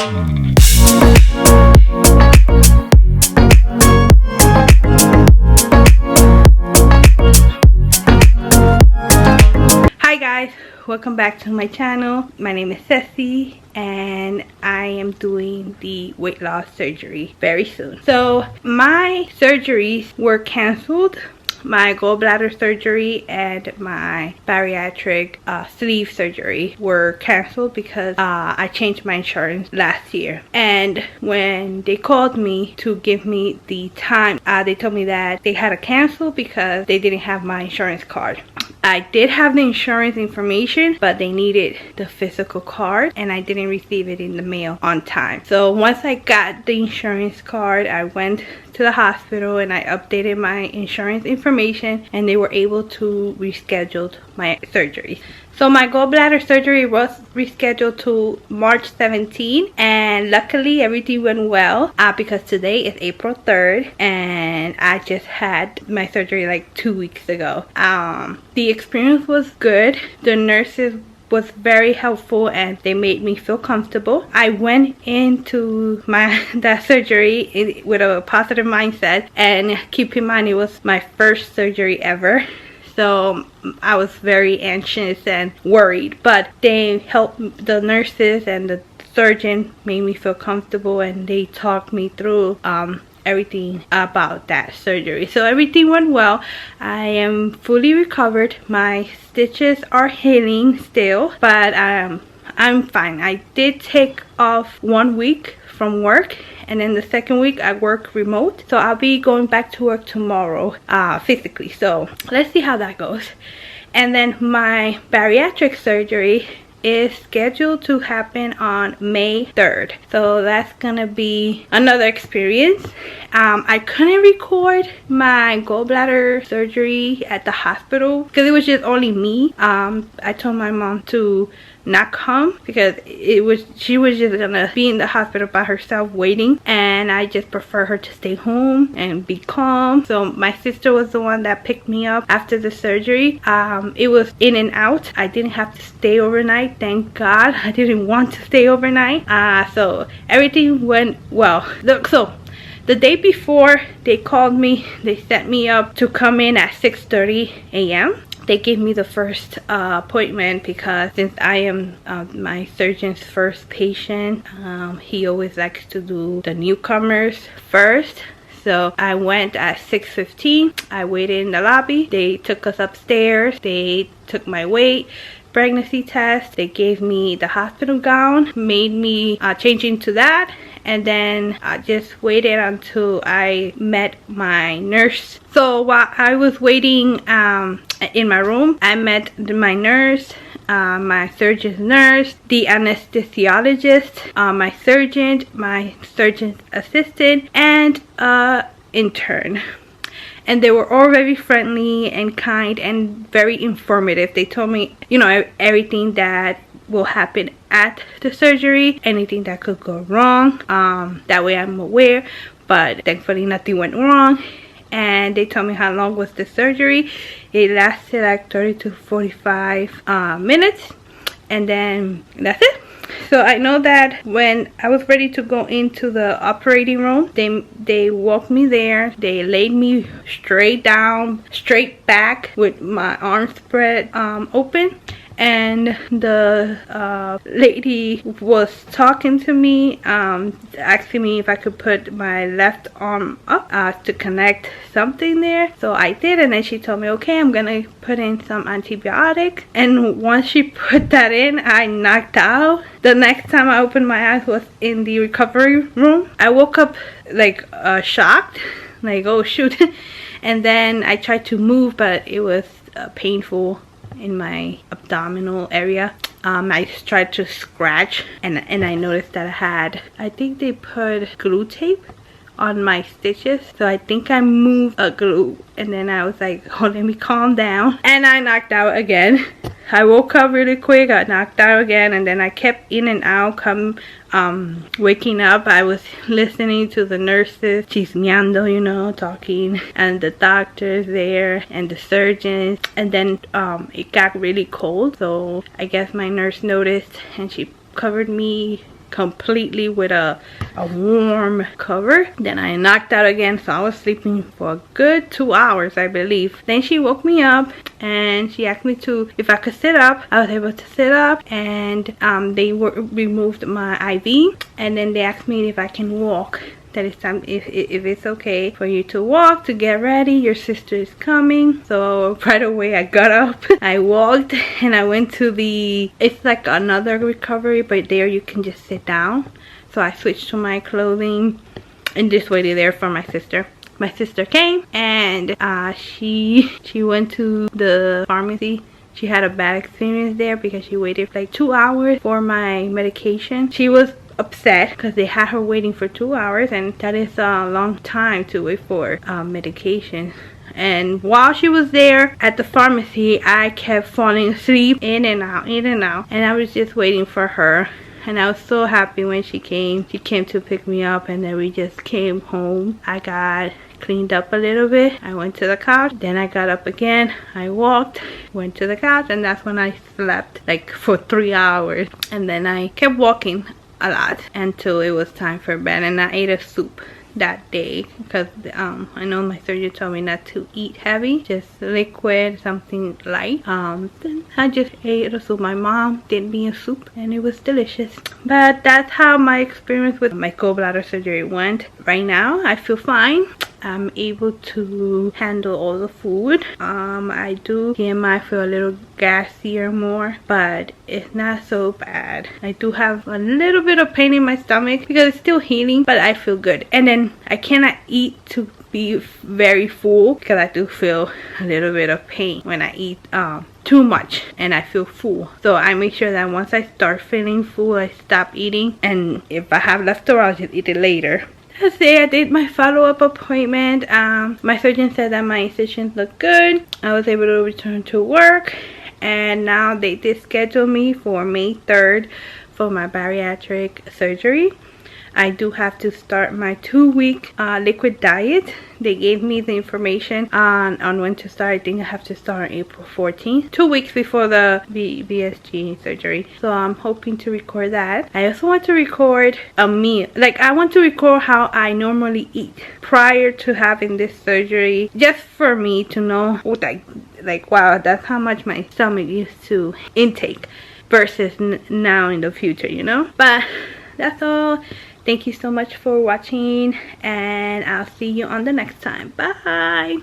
Hi guys, welcome back to my channel. My name is Ceci and I am doing the weight loss surgery very soon. So my surgeries were canceled. My gallbladder surgery and my bariatric sleeve surgery were canceled because I changed my insurance last year. And when they called me to give me the time, they told me that they had to cancel because they didn't have my insurance card. I did have the insurance information, but they needed the physical card and I didn't receive it in the mail on time. So once I got the insurance card, I went to the hospital and I updated my insurance information and they were able to reschedule my surgery. So my gallbladder surgery was rescheduled to March 17 and luckily everything went well because today is April 3rd and I just had my surgery like 2 weeks ago. The experience was good. The nurses was very helpful and they made me feel comfortable. I went into that surgery with a positive mindset, and keep in mind it was my first surgery ever. So I was very anxious and worried, but they helped. The nurses and the surgeon made me feel comfortable and they talked me through everything about that surgery. So everything went well. I am fully recovered. My stitches are healing still, but I'm fine. I did take off 1 week from work and then the second week I work remote, so I'll be going back to work tomorrow physically. So let's see how that goes. And then my bariatric surgery is scheduled to happen on May 3rd, so that's gonna be another experience. I couldn't record my gallbladder surgery at the hospital because it was just only me. I told my mom to not come because she was just gonna be in the hospital by herself waiting, and I just prefer her to stay home and be calm. So my sister was the one that picked me up after the surgery. It was in and out. I didn't have to stay overnight, thank God. I didn't want to stay overnight. So everything went well. So the day before they called me, they set me up to come in at 6:30 a.m. They gave me the first appointment because since I am my surgeon's first patient, he always likes to do the newcomers first. So I went at 6:15. I waited in the lobby. They took us upstairs. They took my weight, pregnancy test. They gave me the hospital gown, made me change into that, and then I just waited until I met my nurse. So while I was waiting in my room, I met my nurse, my surgeon's nurse, the anesthesiologist, my surgeon's assistant, and intern. And they were all very friendly and kind and very informative. They told me, you know, everything that will happen at the surgery, anything that could go wrong. That way I'm aware, but thankfully nothing went wrong. And they told me how long was the surgery. It lasted like 30 to 45 minutes, and then that's it. So I know that when I was ready to go into the operating room, they walked me there. They laid me straight down, straight back with my arms spread open. And the lady was talking to me, asking me if I could put my left arm up to connect something there. So I did, and then she told me, okay, I'm gonna put in some antibiotic. And once she put that in, I knocked out. The next time I opened my eyes was in the recovery room. I woke up like shocked, like, oh shoot. And then I tried to move, but it was painful in my abdominal area. I tried to scratch and I noticed that I think they put glue tape on my stitches, so I think I moved a glue, and then I was like, oh, let me calm down, and I knocked out again. I woke up really quick, I knocked out again, and then I kept in and out, waking up. I was listening to the nurses chismeando, you know, talking, and the doctors there and the surgeons. And then it got really cold, so I guess my nurse noticed and she covered me completely with a warm cover. Then I knocked out again, so I was sleeping for a good 2 hours, I believe. Then she woke me up and she asked me to if I could sit up. I was able to sit up, and they removed my IV, and then they asked me if I can walk. That is time if it's okay for you to walk, to get ready, your sister is coming. So right away I got up, I walked, and I went to it's like another recovery, but there you can just sit down. So I switched to my clothing and just waited there for my sister. My sister came, and she went to the pharmacy. She had a bad experience there because she waited like 2 hours for my medication. She was upset because they had her waiting for 2 hours, and that is a long time to wait for medication. And while she was there at the pharmacy, I kept falling asleep, in and out, and I was just waiting for her. And I was so happy when she came. She came to pick me up, and then we just came home. I got cleaned up a little bit. I went to the couch, then I got up again, I walked, went to the couch, and that's when I slept like for 3 hours. And then I kept walking a lot until it was time for bed, and I ate a soup that day because I know my surgeon told me not to eat heavy, just liquid, something light. Then I just ate a soup. My mom did me a soup and it was delicious. But that's how my experience with my gallbladder surgery went. Right now I feel fine. I'm able to handle all the food. I do TMI feel a little gassier more, but it's not so bad. I do have a little bit of pain in my stomach because it's still healing, but I feel good. And then I cannot eat to be very full because I do feel a little bit of pain when I eat too much and I feel full. So I make sure that once I start feeling full, I stop eating, and if I have leftover, I'll just eat it later. That's it. I did my follow-up appointment. My surgeon said that my incisions look good. I was able to return to work, and now they did schedule me for May 3rd for my bariatric surgery. I do have to start my 2-week liquid diet. They gave me the information on when to start. I think I have to start on April 14th, 2 weeks before the VSG surgery. So I'm hoping to record that. I also want to record a meal. Like, I want to record how I normally eat prior to having this surgery, just for me to know, like wow, that's how much my stomach used to intake versus now in the future, you know. But that's all. Thank you so much for watching, and I'll see you on the next time. Bye.